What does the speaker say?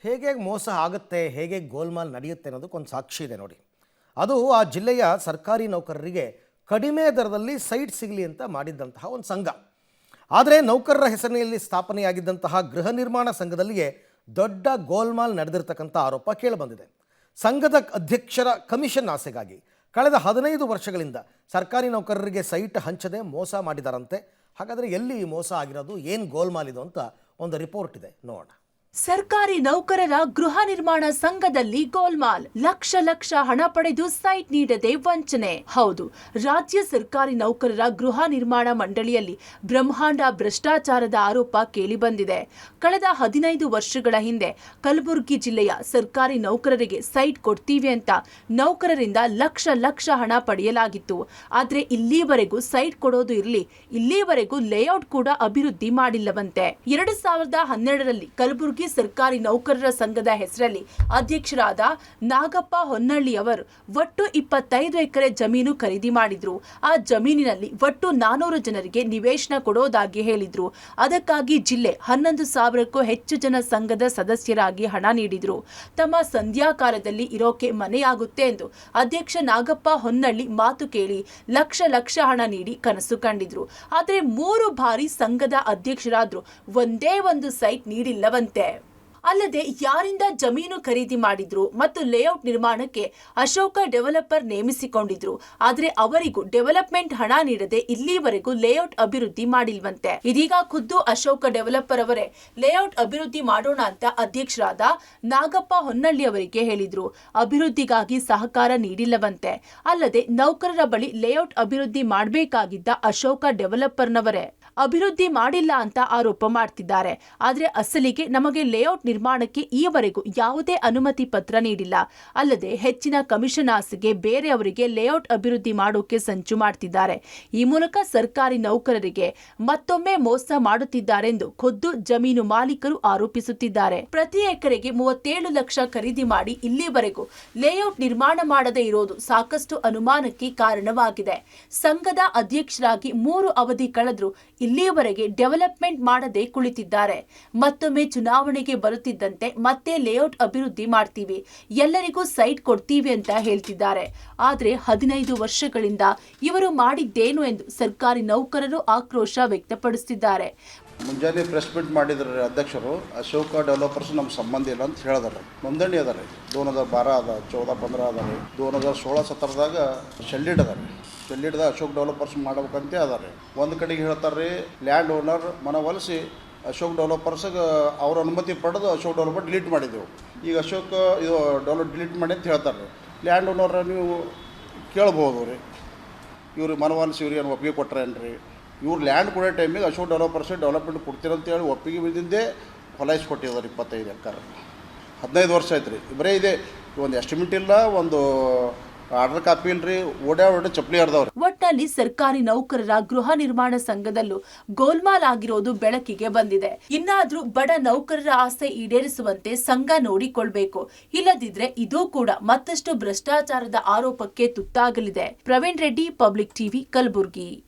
ಹೇಗೆ ಮೋಸ ಆಗುತ್ತೆ, ಹೇಗೆ ಗೋಲ್ಮಾಲ್ ನಡೆಯುತ್ತೆ ಅನ್ನೋದಕ್ಕೊಂದು ಸಾಕ್ಷಿ ಇದೆ ನೋಡಿ. ಅದು ಆ ಜಿಲ್ಲೆಯ ಸರ್ಕಾರಿ ನೌಕರರಿಗೆ ಕಡಿಮೆ ದರದಲ್ಲಿ ಸೈಟ್ ಸಿಗಲಿ ಅಂತ ಮಾಡಿದ್ದಂತಹ ಒಂದು ಸಂಘ. ಆದರೆ ನೌಕರರ ಹೆಸರಿನಲ್ಲಿ ಸ್ಥಾಪನೆಯಾಗಿದ್ದಂತಹ ಗೃಹ ನಿರ್ಮಾಣ ಸಂಘದಲ್ಲಿಯೇ ದೊಡ್ಡ ಗೋಲ್ಮಾಲ್ ನಡೆದಿರ್ತಕ್ಕಂಥ ಆರೋಪ ಕೇಳಿಬಂದಿದೆ. ಸಂಘದ ಅಧ್ಯಕ್ಷರ ಕಮಿಷನ್ ಆಸೆಗಾಗಿ ಕಳೆದ 15 ವರ್ಷಗಳಿಂದ ಸರ್ಕಾರಿ ನೌಕರರಿಗೆ ಸೈಟ್ ಹಂಚದೆ ಮೋಸ ಮಾಡಿದಾರಂತೆ. ಹಾಗಾದರೆ ಎಲ್ಲಿ ಮೋಸ ಆಗಿರೋದು, ಏನು ಗೋಲ್ಮಾಲ್ ಇದು ಅಂತ ಒಂದು ರಿಪೋರ್ಟ್ ಇದೆ, ನೋಡೋಣ. ಸರ್ಕಾರಿ ನೌಕರರ ಗೃಹ ನಿರ್ಮಾಣ ಸಂಘದಲ್ಲಿ ಗೋಲ್ಮಾಲ್. ಲಕ್ಷ ಹಣ ಪಡೆದು ಸೈಟ್ ನೀಡದೆ ವಂಚನೆ. ಹೌದು, ರಾಜ್ಯ ಸರ್ಕಾರಿ ನೌಕರರ ಗೃಹ ನಿರ್ಮಾಣ ಮಂಡಳಿಯಲ್ಲಿ ಬ್ರಹ್ಮಾಂಡ ಭ್ರಷ್ಟಾಚಾರದ ಆರೋಪ ಕೇಳಿಬಂದಿದೆ. ಕಳೆದ 15 ವರ್ಷಗಳ ಹಿಂದೆ ಕಲಬುರಗಿ ಜಿಲ್ಲೆಯ ಸರ್ಕಾರಿ ನೌಕರರಿಗೆ ಸೈಟ್ ಕೊಡ್ತೀವಿ ಅಂತ ನೌಕರರಿಂದ ಲಕ್ಷ ಹಣ ಪಡೆಯಲಾಗಿತ್ತು. ಆದ್ರೆ ಇಲ್ಲಿವರೆಗೂ ಸೈಟ್ ಕೊಡೋದು ಇರಲಿ, ಇಲ್ಲಿವರೆಗೂ ಲೇಔಟ್ ಕೂಡ ಅಭಿವೃದ್ಧಿ ಮಾಡಿಲ್ಲವಂತೆ. 2012ರಲ್ಲಿ ಕಲಬುರಗಿ ಸರ್ಕಾರಿ ನೌಕರರ ಸಂಘದ ಹೆಸರಲ್ಲಿ ಅಧ್ಯಕ್ಷರಾದ ನಾಗಪ್ಪ ಹೊನ್ನಳ್ಳಿ ಅವರು ಒಟ್ಟು 25 ಎಕರೆ ಜಮೀನು ಖರೀದಿ ಮಾಡಿದ್ರು. ಆ ಜಮೀನಿನಲ್ಲಿ ಒಟ್ಟು 400 ಜನರಿಗೆ ನಿವೇಶನ ಕೊಡೋದಾಗಿ ಹೇಳಿದ್ರು. ಅದಕ್ಕಾಗಿ ಜಿಲ್ಲೆ 11,000ಕ್ಕೂ ಹೆಚ್ಚು ಜನ ಸಂಘದ ಸದಸ್ಯರಾಗಿ ಹಣ ನೀಡಿದ್ರು. ತಮ್ಮ ಸಂಧ್ಯಾಕಾಲದಲ್ಲಿ ಇರೋಕೆ ಮನೆಯಾಗುತ್ತೆ ಎಂದು ಅಧ್ಯಕ್ಷ ನಾಗಪ್ಪ ಹೊನ್ನಳ್ಳಿ ಮಾತು ಕೇಳಿ ಲಕ್ಷ ಹಣ ನೀಡಿ ಕನಸು ಕಂಡಿದ್ರು. ಆದ್ರೆ 3 ಬಾರಿ ಸಂಘದ ಅಧ್ಯಕ್ಷರಾದ್ರು ಒಂದೇ ಒಂದು ಸೈಟ್ ನೀಡಿಲ್ಲವಂತೆ. ಅಲ್ಲದೆ ಯಾರಿಂದ ಜಮೀನು ಖರೀದಿ ಮಾಡಿದ್ರು ಮತ್ತು ಲೇಔಟ್ ನಿರ್ಮಾಣಕ್ಕೆ ಅಶೋಕ ಡೆವಲಪರ್ ನೇಮಿಸಿಕೊಂಡಿದ್ರು. ಆದ್ರೆ ಅವರಿಗೂ ಡೆವಲಪ್ಮೆಂಟ್ ಹಣ ನೀಡದೆ ಇಲ್ಲಿವರೆಗೂ ಲೇಔಟ್ ಅಭಿವೃದ್ಧಿ ಮಾಡಿಲ್ವಂತೆ. ಇದೀಗ ಖುದ್ದು ಅಶೋಕ ಡೆವಲಪರ್ ಅವರೇ ಲೇಔಟ್ ಅಭಿವೃದ್ಧಿ ಮಾಡೋಣ ಅಂತ ಅಧ್ಯಕ್ಷರಾದ ನಾಗಪ್ಪ ಹೊನ್ನಳ್ಳಿ ಅವರಿಗೆ ಹೇಳಿದ್ರು. ಅಭಿವೃದ್ಧಿಗಾಗಿ ಸಹಕಾರ ನೀಡಿಲ್ಲವಂತೆ. ಅಲ್ಲದೆ ನೌಕರರ ಬಳಿ ಲೇಔಟ್ ಅಭಿವೃದ್ಧಿ ಮಾಡಬೇಕಾಗಿದ್ದ ಅಶೋಕ ಡೆವಲಪರ್ನವರೇ ಅಭಿವೃದ್ಧಿ ಮಾಡಿಲ್ಲ ಅಂತ ಆರೋಪ ಮಾಡ್ತಿದ್ದಾರೆ. ಆದ್ರೆ ಅಸಲಿಗೆ ನಮಗೆ ಲೇಔಟ್ ನಿರ್ಮಾಣಕ್ಕೆ ಈವರೆಗೂ ಯಾವುದೇ ಅನುಮತಿ ಪತ್ರ ನೀಡಿಲ್ಲ. ಅಲ್ಲದೆ ಹೆಚ್ಚಿನ ಕಮಿಷನ್ ಆಸೆಗೆ ಬೇರೆಯವರಿಗೆ ಲೇಔಟ್ ಅಭಿವೃದ್ಧಿ ಮಾಡೋಕೆ ಸಂಚು ಮಾಡ್ತಿದ್ದಾರೆ. ಈ ಮೂಲಕ ಸರ್ಕಾರಿ ನೌಕರರಿಗೆ ಮತ್ತೊಮ್ಮೆ ಮೋಸ ಮಾಡುತ್ತಿದ್ದಾರೆಂದು ಖುದ್ದು ಜಮೀನು ಮಾಲೀಕರು ಆರೋಪಿಸುತ್ತಿದ್ದಾರೆ. ಪ್ರತಿ ಎಕರೆಗೆ 37 ಲಕ್ಷ ಖರೀದಿ ಮಾಡಿ ಇಲ್ಲಿವರೆಗೂ ಲೇಔಟ್ ನಿರ್ಮಾಣ ಮಾಡದೇ ಇರೋದು ಸಾಕಷ್ಟು ಅನುಮಾನಕ್ಕೆ ಕಾರಣವಾಗಿದೆ. ಸಂಘದ ಅಧ್ಯಕ್ಷರಾಗಿ 3 ಅವಧಿ ಕಳೆದ್ರು ಇಲ್ಲಿಯವರೆಗೆ ಡೆವಲಪ್ಮೆಂಟ್ ಮಾಡದೆ ಕುಳಿತಿದ್ದಾರೆ. ಮತ್ತೊಮ್ಮೆ ಚುನಾವಣೆಗೆ ಬರುತ್ತಿದ್ದಂತೆ ಮತ್ತೆ ಲೇಔಟ್ ಅಭಿವೃದ್ಧಿ ಮಾಡ್ತೀವಿ, ಎಲ್ಲರಿಗೂ ಸೈಟ್ ಕೊಡ್ತೀವಿ ಅಂತ ಹೇಳ್ತಿದ್ದಾರೆ. ಆದ್ರೆ 15 ವರ್ಷಗಳಿಂದ ಇವರು ಮಾಡಿದ್ದೇನು ಎಂದು ಸರ್ಕಾರಿ ನೌಕರರು ಆಕ್ರೋಶ ವ್ಯಕ್ತಪಡಿಸುತ್ತಿದ್ದಾರೆ. ಮುಂಜಾನೆ ಪ್ರೆಸ್ ಮೀಟ್ ಮಾಡಿದ್ರು ಅಧ್ಯಕ್ಷರು. ಅಶೋಕ ಡೆವಲಪರ್ಸ್ ನಮ್ಮ ಸಂಬಂಧ ಇಲ್ಲ ಅಂತ ಹೇಳಿದಾರೆ. ನೋಂದಣಿ ಅದಾರೆ 2012 ಅದ, 14-15 ಅದಾರೆ, 2016-17ದಾಗ ಶೆಲ್ಲಿಡ್ ಅದಾರೆ. ಶೆಲ್ಲಿಡ್ದಾಗ ಅಶೋಕ್ ಡೆವಲಪರ್ಸ್ ಮಾಡ್ಬೇಕಂತೆ ಅದಾರೆ. ಒಂದು ಕಡೆಗೆ ಹೇಳ್ತಾರೆ ರೀ, ಲ್ಯಾಂಡ್ ಓನರ್ ಮನವೊಲಿಸಿ ಅಶೋಕ್ ಡೆವಲಪರ್ಸ್ಗೆ ಅವ್ರ ಅನುಮತಿ ಪಡೆದು ಅಶೋಕ್ ಡೆವಲಪರ್ ಡಿಲೀಟ್ ಮಾಡಿದೆವು. ಈಗ ಅಶೋಕ್ ಇದು ಡಿಲೀಟ್ ಮಾಡಿ ಅಂತ ಹೇಳ್ತಾರೆ. ಲ್ಯಾಂಡ್ ಓನರ್ ನೀವು ಕೇಳ್ಬೋದು ರೀ, ಇವ್ರಿಗೆ ಮನವೊಲಿಸಿ ಇವ್ರಿಗೆ ಏನು ಒಪ್ಪಿಗೆ ಕೊಟ್ರೇನ್ರಿ? ಇವ್ರು ಲ್ಯಾಂಡ್ ಕೊಡೋ ಟೈಮಿಗೆ ಅಶೋಕ್ ಡೆವಲಪರ್ಸ್ ಡೆವಲಪ್ಮೆಂಟ್ ಕೊಡ್ತೀರಂತೇಳಿ ಒಪ್ಪಿಗೆ ಬಿದ್ದಿಂದೇ ಹೊಲಾಯಿಸಿ ಕೊಟ್ಟಿದ್ದಾರೆ 25 ಎಕರೆ. 15 ವರ್ಷ ಆಯ್ತು ರೀ. ಬರೀ ಇದೆ, ಒಂದು ಎಸ್ಟಿಮೇಟ್ ಇಲ್ಲ, ಒಂದು ಆರ್ಡರ್ ಕಾಪಿ ಇಲ್ರಿ, ಓಡಾಡ ಚಪ್ಪಲಿ ಹರಿದವ್ರಿ. ಒಟ್ಟಲ್ಲಿ ಸರ್ಕಾರಿ ನೌಕರರ ಗೃಹ ನಿರ್ಮಾಣ ಸಂಘದಲ್ಲೂ ಗೋಲ್ಮಾಲ್ ಆಗಿರೋದು ಬೆಳಕಿಗೆ ಬಂದಿದೆ. ಇನ್ನಾದ್ರೂ ಬಡ ನೌಕರರ ಆಸೆ ಈಡೇರಿಸುವಂತೆ ಸಂಘ ನೋಡಿಕೊಳ್ಬೇಕು. ಇಲ್ಲದಿದ್ರೆ ಇದು ಕೂಡ ಮತ್ತಷ್ಟು ಭ್ರಷ್ಟಾಚಾರದ ಆರೋಪಕ್ಕೆ ತುತ್ತಾಗಲಿದೆ. Praveen Reddy, public TV, Kalaburagi.